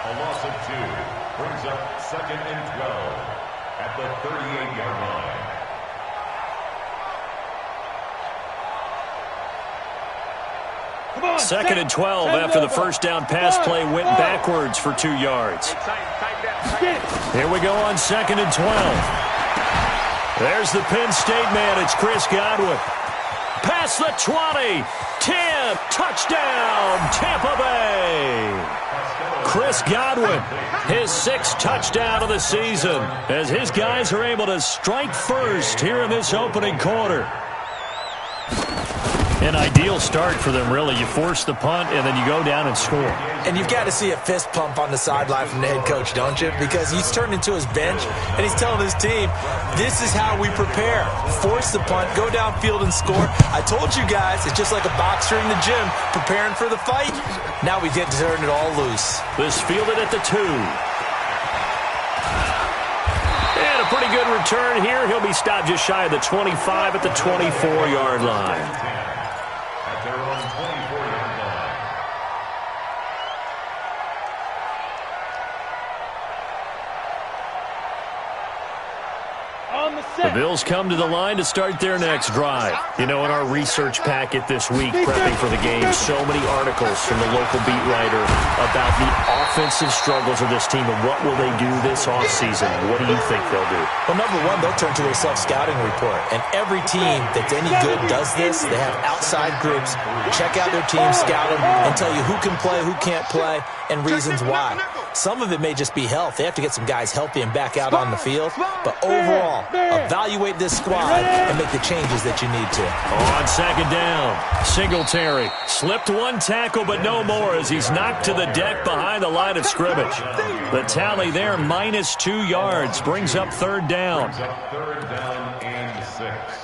A loss of 2 brings up 2nd and 12 at the 38-yard line. Second and 12 after the first down pass play went backwards for 2 yards. Here we go on 2nd and 12. There's the Penn State man. It's Chris Godwin. Past the 20. 10. Touchdown, Tampa Bay. Chris Godwin, his 6th touchdown of the season, as his guys are able to strike first here in this opening quarter. An ideal start for them, really. You force the punt, and then you go down and score. And you've got to see a fist pump on the sideline from the head coach, don't you? Because he's turned into his bench, and he's telling his team, this is how we prepare. Force the punt, go downfield and score. I told you guys, it's just like a boxer in the gym preparing for the fight. Now we get to turn it all loose. This fielded at the 2. And a pretty good return here. He'll be stopped just shy of the 25 at the 24-yard line. Their own 24-yard line. The Bills come to the line to start their next drive. You know, in our research packet this week, prepping for the game, so many articles from the local beat writer about the offensive struggles of this team and what will they do this offseason. What do you think they'll do? Well, number one, they'll turn to their self-scouting report. And every team that's any good does this. They have outside groups. Check out their team, scout them, and tell you who can play, who can't play, and reasons why. Some of it may just be health. They have to get some guys healthy and back out on the field. But overall, evaluate this squad and make the changes that you need to. On 2nd down, Singletary slipped one tackle, but no more as he's knocked to the deck behind the line of scrimmage. The tally there, minus 2 yards, brings up 3rd down. Brings up 3rd down and 6.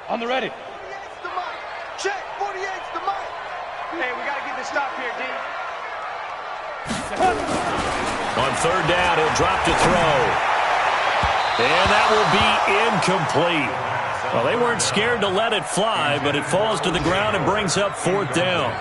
On the ready. 48's the mic. Check. 48's the mic. Hey, we got to get this stop here, D. On 3rd down, he'll drop to throw. And that will be incomplete. Well, they weren't scared to let it fly, but it falls to the ground and brings up 4th down.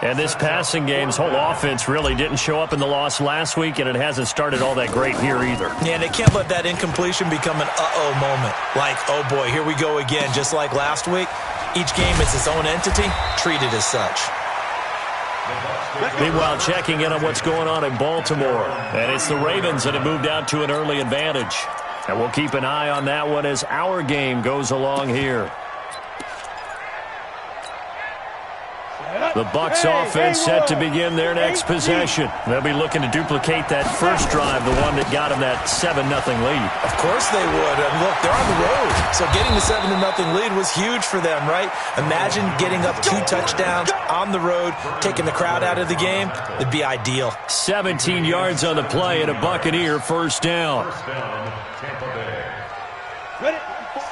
And this passing game's whole offense really didn't show up in the loss last week, and it hasn't started all that great here either. Yeah, and they can't let that incompletion become an uh-oh moment. Like, oh boy, here we go again, just like last week. Each game is its own entity, treated as such. Meanwhile, checking in on what's going on in Baltimore. And it's the Ravens that have moved out to an early advantage. And we'll keep an eye on that one as our game goes along here. The Bucs offense set to begin their next possession. They'll be looking to duplicate that first drive, the one that got them that 7-0 lead. Of course they would. And look, they're on the road. So getting the 7-0 lead was huge for them, right? Imagine getting up 2 touchdowns on the road, taking the crowd out of the game. It'd be ideal. 17 yards on the play and a Buccaneer first down. First down, Tampa Bay. Ready.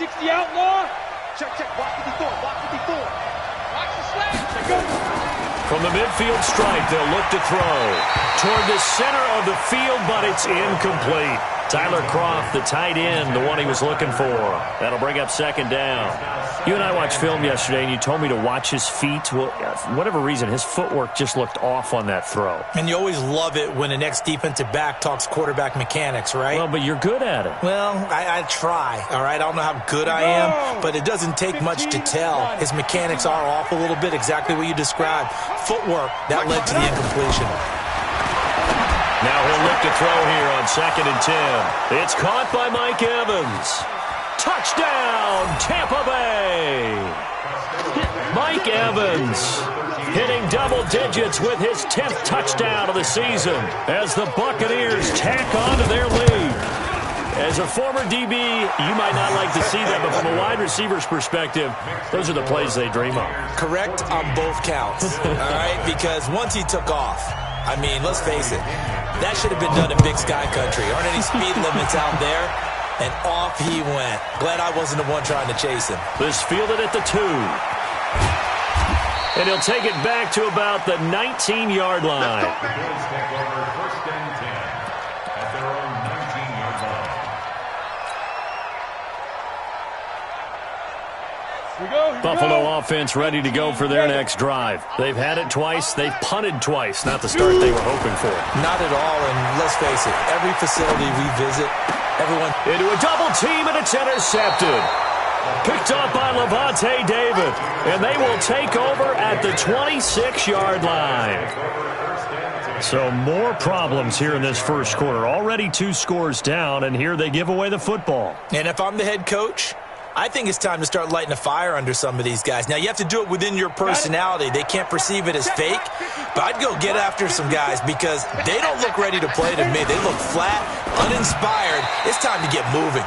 60 outlaw. Check, check. Block 54. Block 54. Watch the slash. From the midfield stripe, they'll look to throw toward the center of the field, but it's incomplete. Tyler Kroft, the tight end, the one he was looking for. That'll bring up 2nd down. You and I watched film yesterday, and you told me to watch his feet. Well, for whatever reason, his footwork just looked off on that throw. And you always love it when the next defensive back talks quarterback mechanics, right? Well, but you're good at it. Well, I try, all right? I don't know how good I am, but it doesn't take much to tell. His mechanics are off a little bit, exactly what you described. Footwork, that led to the incompletion. Now he'll look to throw here on 2nd and 10. It's caught by Mike Evans. Touchdown, Tampa Bay. Mike Evans hitting double digits with his 10th touchdown of the season as the Buccaneers tack on to their lead. As a former DB, you might not like to see that, but from a wide receiver's perspective, those are the plays they dream of. Correct on both counts, all right? Because once he took off, I mean, let's face it, that should have been done in Big Sky Country. Aren't any speed limits out there? And off he went. Glad I wasn't the one trying to chase him. This fielded at the 2. And he'll take it back to about the 19-yard line. The Bills take over 1st and 10 at their own 19-yard line. Buffalo offense ready to go for their next drive. They've had it twice. They've punted twice. Not the start they were hoping for. Not at all, and let's face it, every facility we visit, everyone... Into a double team, and it's intercepted. Picked up by Levante David, and they will take over at the 26-yard line. So more problems here in this first quarter. Already 2 scores down, and here they give away the football. And if I'm the head coach, I think it's time to start lighting a fire under some of these guys. Now, you have to do it within your personality. They can't perceive it as fake, but I'd go get after some guys because they don't look ready to play to me. They look flat, uninspired. It's time to get moving.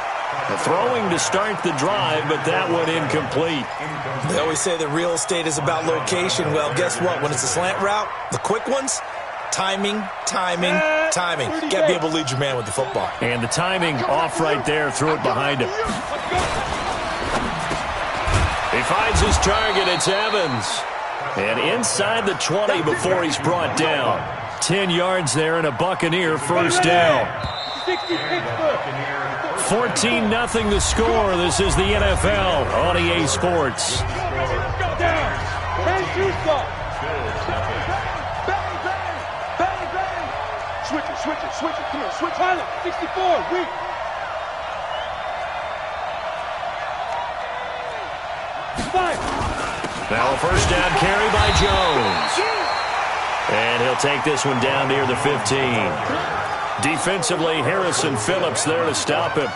Throwing to start the drive, but that one incomplete. They always say that real estate is about location. Well, guess what? When it's a slant route, the quick ones, timing. Got to be able to lead your man with the football. And the timing off right there. Threw it behind him. He finds his target. It's Evans. And inside the 20 before he's brought down. 10 yards there and a Buccaneer first down. 14-0 the score. This is the NFL on EA Sports. Switch it. Come on, switch. Tyler, 64, weak. Now a first down carry by Jones. And he'll take this one down near the 15. Defensively, Harrison Phillips there to stop him.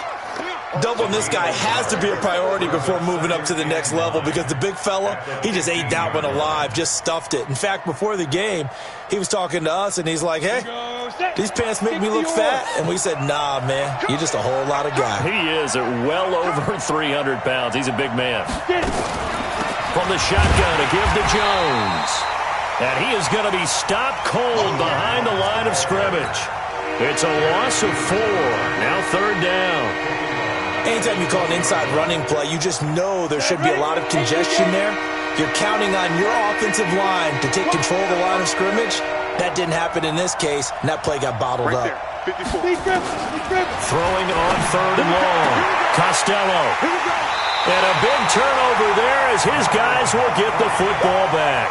Doubling this guy has to be a priority before moving up to the next level because the big fella, he just ate that one alive, just stuffed it. In fact, before the game, he was talking to us, and he's like, hey, these pants make me look fat. And we said, nah, man, you're just a whole lot of guy. He is at well over 300 pounds. He's a big man. From the shotgun to give to Jones. And he is going to be stopped cold behind the line of scrimmage. It's a loss of 4. Now 3rd down. Anytime you call an inside running play, you just know there should be a lot of congestion there. You're counting on your offensive line to take control of the line of scrimmage. That didn't happen in this case, and that play got bottled up. Throwing on 3rd and long. Costello. And a big turnover there as his guys will get the football back.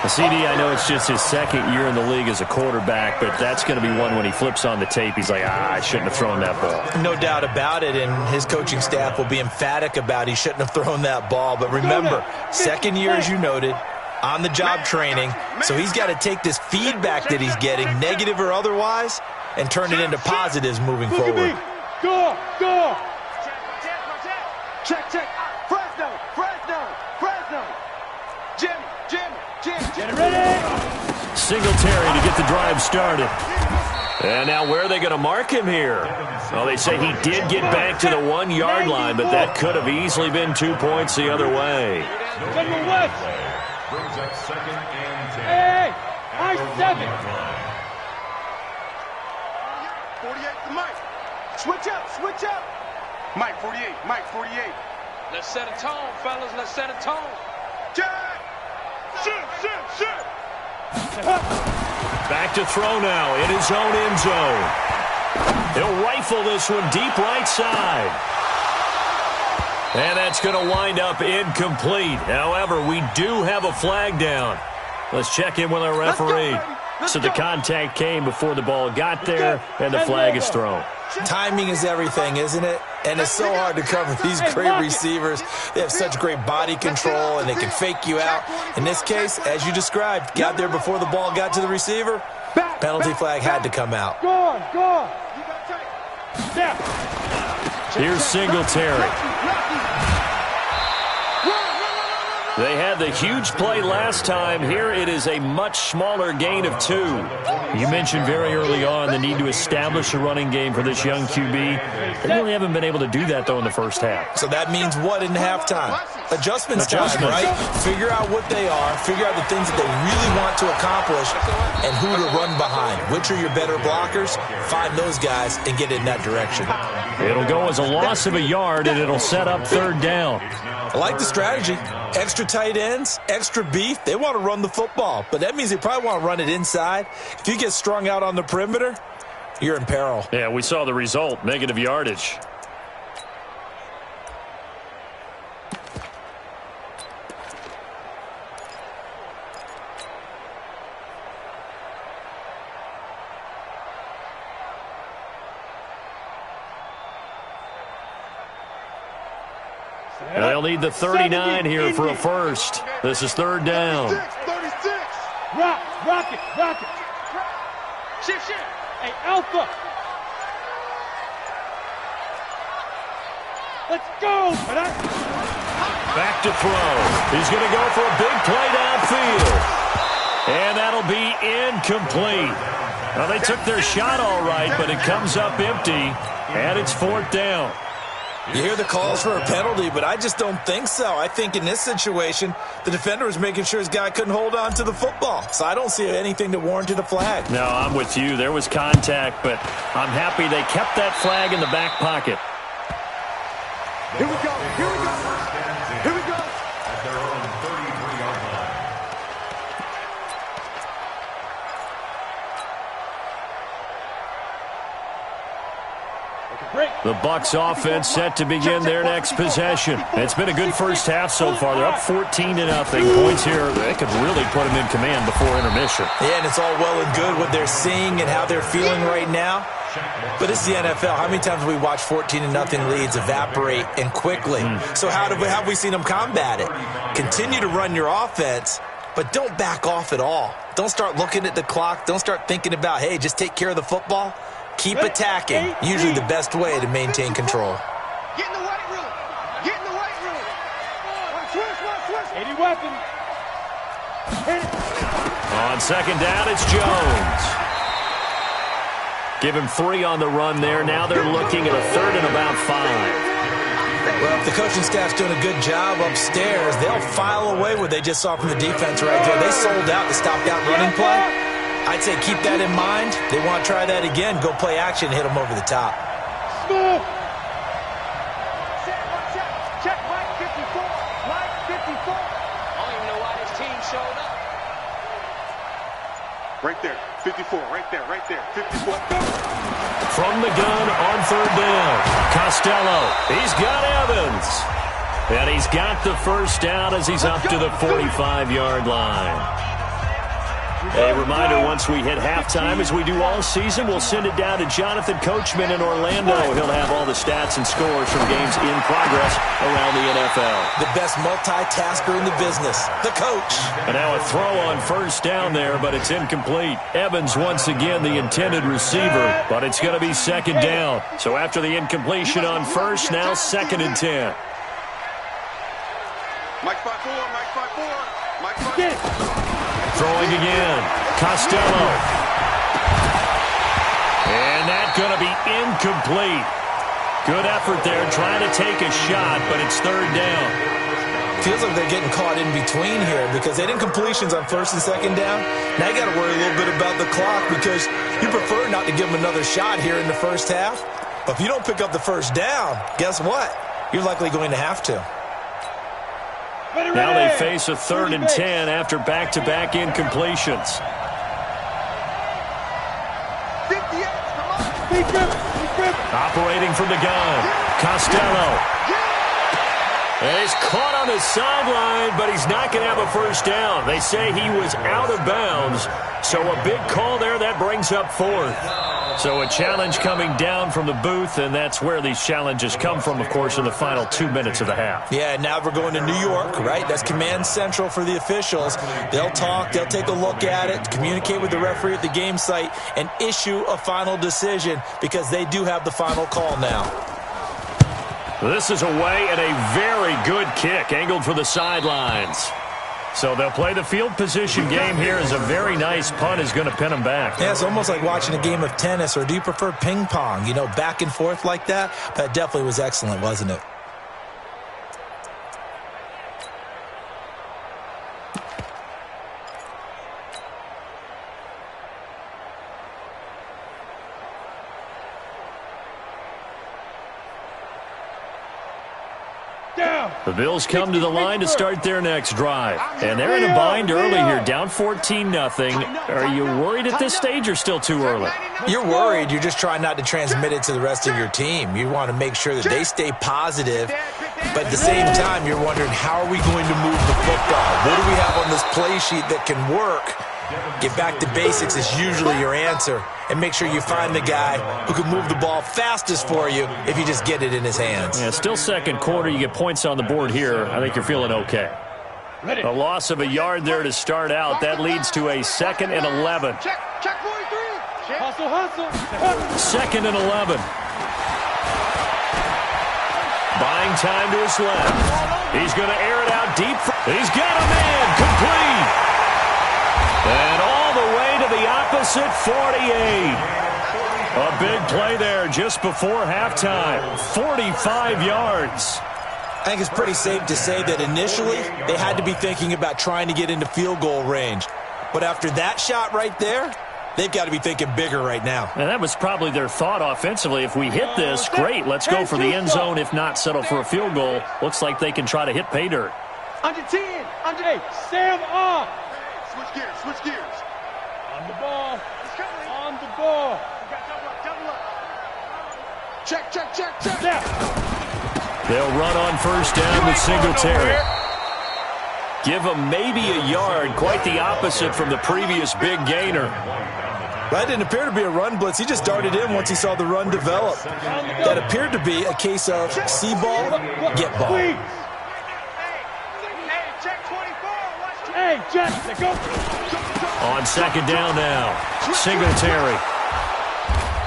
CD, I know it's just his 2nd year in the league as a quarterback, but that's going to be one when he flips on the tape. He's like, I shouldn't have thrown that ball. No doubt about it, and his coaching staff will be emphatic about he shouldn't have thrown that ball. But remember, 2nd year, as you noted, on-the-job training, so he's got to take this feedback that he's getting, negative or otherwise, and turn it into positives moving forward. Go! Check. Fresno. Jimmy. Ready? Singletary to get the drive started. And now where are they going to mark him here? Well, they say he did get back to the 1-yard line, but that could have easily been 2 points the other way. Brings up 2nd and 10. Hey, I 7. 48 to Mike. Switch up. Mike 48. Let's set a tone, fellas. Let's set a tone. Jack. Shoot. Back to throw now in his own end zone. He'll rifle this one deep right side. And that's going to wind up incomplete. However, we do have a flag down. Let's check in with our referee. So the contact came before the ball got there, and the flag is thrown. Timing is everything, isn't it? And it's so hard to cover these great receivers. They have such great body control, and they can fake you out. In this case, as you described, got there before the ball got to the receiver. Penalty flag had to come out. Go on. Here's Singletary. They had the huge play last time. Here it is a much smaller gain of 2. You mentioned very early on the need to establish a running game for this young QB. They really haven't been able to do that, though, in the first half. So that means what in halftime? Adjustments time, right? Figure out what they are, figure out the things that they really want to accomplish, and who to run behind. Which are your better blockers? Find those guys and get in that direction. It'll go as a loss of a yard, and it'll set up third down. I like the strategy. Extra tight ends, extra beef. They want to run the football, but that means they probably want to run it inside. If you get strung out on the perimeter, you're in peril. Yeah, we saw the result, negative yardage. They'll need the 39 here for a first. This is third down. 36. Rock it. Shift. Hey, Alpha. Let's go. Back to throw. He's going to go for a big play downfield. And that'll be incomplete. Well, they took their shot all right, but it comes up empty, and it's fourth down. You hear the calls for a penalty, but I just don't think so. I think in this situation, the defender was making sure his guy couldn't hold on to the football. So I don't see anything that warranted a flag. No, I'm with you. There was contact, but I'm happy they kept that flag in the back pocket. Here we go. At their own 33-yard line. The Bucs offense set to begin their next possession. It's been a good first half so far. They're up 14-0. Points here, they could really put them in command before intermission. Yeah, and it's all well and good what they're seeing and how they're feeling right now. But it's the NFL. How many times have we watched 14-0 leads evaporate and quickly? So how have we seen them combat it? Continue to run your offense, but don't back off at all. Don't start looking at the clock. Don't start thinking about, hey, just take care of the football. Keep attacking. Usually the best way to maintain control. Get in the weight room. Switch. 80 weapons. On second down, it's Jones. Give him 3 on the run there. Now they're looking at a third and about 5. Well, if the coaching staff's doing a good job upstairs, they'll file away what they just saw from the defense right there. They sold out the stop-out running play. I'd say keep that in mind. They want to try that again. Go play action and hit them over the top. Smoove. Check Mike 54. Mike 54. I don't even know why this team showed up. Right there. 54. Right there. 54. From the gun on third down. Costello. He's got Evans. And he's got the first down as he's up to the 45-yard line. A reminder, once we hit halftime, as we do all season, we'll send it down to Jonathan Coachman in Orlando. He'll have all the stats and scores from games in progress around the NFL. The best multitasker in the business, the coach. And now a throw on first down there, but it's incomplete. Evans once again the intended receiver, but it's going to be second down. So after the incompletion on first, now second and 10. Mike 5-4. Mike 5-4. Throwing again. Costello. And that's going to be incomplete. Good effort there trying to take a shot, but it's third down. Feels like they're getting caught in between here because they didn't completions on first and second down. Now you got to worry a little bit about the clock because you prefer not to give them another shot here in the first half. But if you don't pick up the first down, guess what? You're likely going to have to. Now they face a third and 10 after back-to-back incompletions. 58. Operating from the gun. Costello. And he's caught on the sideline, but he's not going to have a first down. They say he was out of bounds. So a big call there, that brings up fourth. So a challenge coming down from the booth, and that's where these challenges come from, of course, in the final 2 minutes of the half. Yeah, now we're going to New York, right? That's command central for the officials. They'll talk, they'll take a look at it, communicate with the referee at the game site, and issue a final decision because they do have the final call now. This is away and a very good kick, angled for the sidelines. So they'll play the field position game here as a very nice punt is going to pin them back. Yeah, it's almost like watching a game of tennis, or do you prefer ping pong? You know, back and forth like that? That definitely was excellent, wasn't it? The Bills come to the line to start their next drive. And they're in a bind early here, down 14-0. Are you worried at this stage or still too early? You're worried. You're just trying not to transmit it to the rest of your team. You want to make sure that they stay positive. But at the same time, you're wondering, how are we going to move the football? What do we have on this play sheet that can work? Get back to basics is usually your answer. And make sure you find the guy who can move the ball fastest for you if you just get it in his hands. Yeah, still second quarter. You get points on the board here. I think you're feeling okay. A loss of a yard there to start out. That leads to a 2nd and 11. Check 43. Hustle. 2nd and 11. Buying time to his left. He's going to air it out deep. He's got a man. Complete. And all the way to the opposite 48. A big play there just before halftime. 45 yards. I think it's pretty safe to say that initially they had to be thinking about trying to get into field goal range. But after that shot right there, they've got to be thinking bigger right now. And that was probably their thought offensively. If we hit this, great. Let's go for the end zone. If not, settle for a field goal. Looks like they can try to hit pay dirt. Under 10. Under 8. Sam off. Switch gears. On the ball. On the ball. Double up. Check. They'll run on first down with Singletary. Give him maybe a yard. Quite the opposite from the previous big gainer. That didn't appear to be a run blitz. He just darted in once he saw the run develop. That appered to be a case of see ball, get ball. Hey, Jack, go. On second down now, Singletary.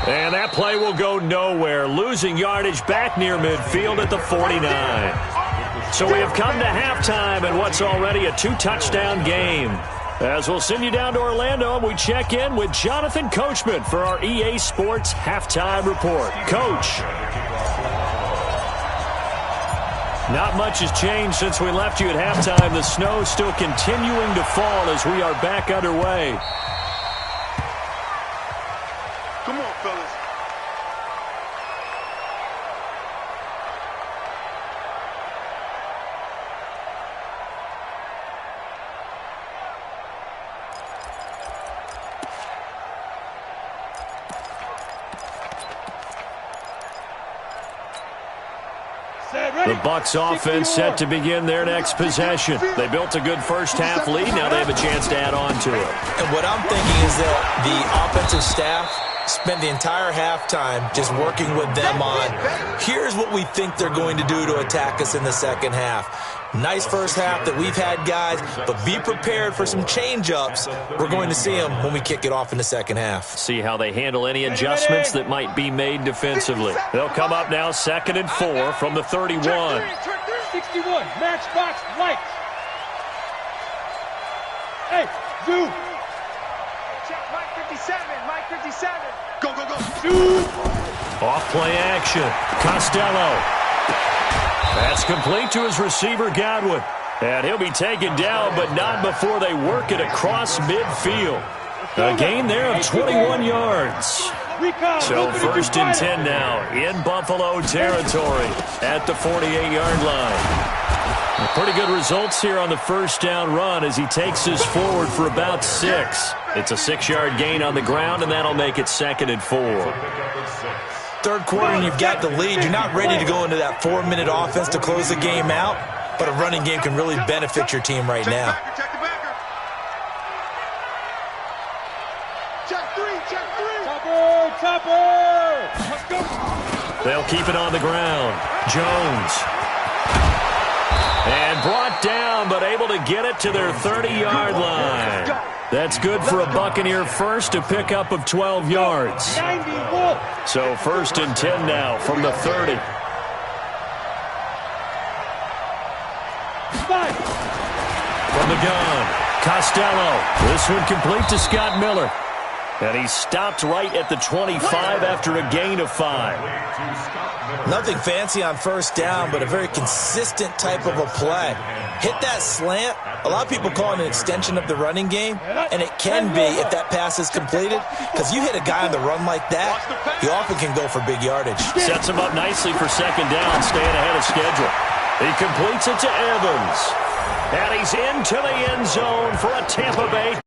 And that play will go nowhere. Losing yardage back near midfield at the 49. So we have come to halftime in what's already a 2-touchdown game. As we'll send you down to Orlando, we check in with Jonathan Coachman for our EA Sports Halftime Report. Coach. Not much has changed since we left you at halftime. The snow still continuing to fall as we are back underway. Come on, fellas. The Bucs offense set to begin their next possession. They built a good first-half lead. Now they have a chance to add on to it. And what I'm thinking is that the offensive staff spent the entire halftime just working with them on, here's what we think they're going to do to attack us in the second half. Nice first half that we've had, guys, but be prepared for some change-ups. We're going to see them when we kick it off in the second half. See how they handle any adjustments that might be made defensively. They'll come up now 2nd and 4 from the 31. 61, matchbox right. Hey, Zoo. Check Mike 57. Go. Zoo. Off play action. Costello. That's complete to his receiver, Godwin. And he'll be taken down, but not before they work it across midfield. A gain there of 21 yards. So 1st and 10 now in Buffalo territory at the 48-yard line. Pretty good results here on the first down run as he takes us forward for about 6. It's a 6-yard gain on the ground, and that'll make it 2nd and 4. Third quarter and you've got the lead. You're not ready to go into that 4-minute offense to close the game out, but a running game can really benefit your team right now. Check the backer. Check 3. Topper. Let's go. They'll keep it on the ground. Jones. And brought down, but able to get it to their 30-yard line. That's good for a Buccaneer first, a pickup of 12 yards. So 1st and 10 now from the 30. From the gun, Costello. This one complete to Scott Miller. And he stopped right at the 25 after a gain of 5. Nothing fancy on first down, but a very consistent type of a play. Hit that slant. A lot of people call it an extension of the running game, and it can be if that pass is completed, because you hit a guy on the run like that, he often can go for big yardage. Sets him up nicely for 2nd down, staying ahead of schedule. He completes it to Evans. And he's into the end zone for a Tampa Bay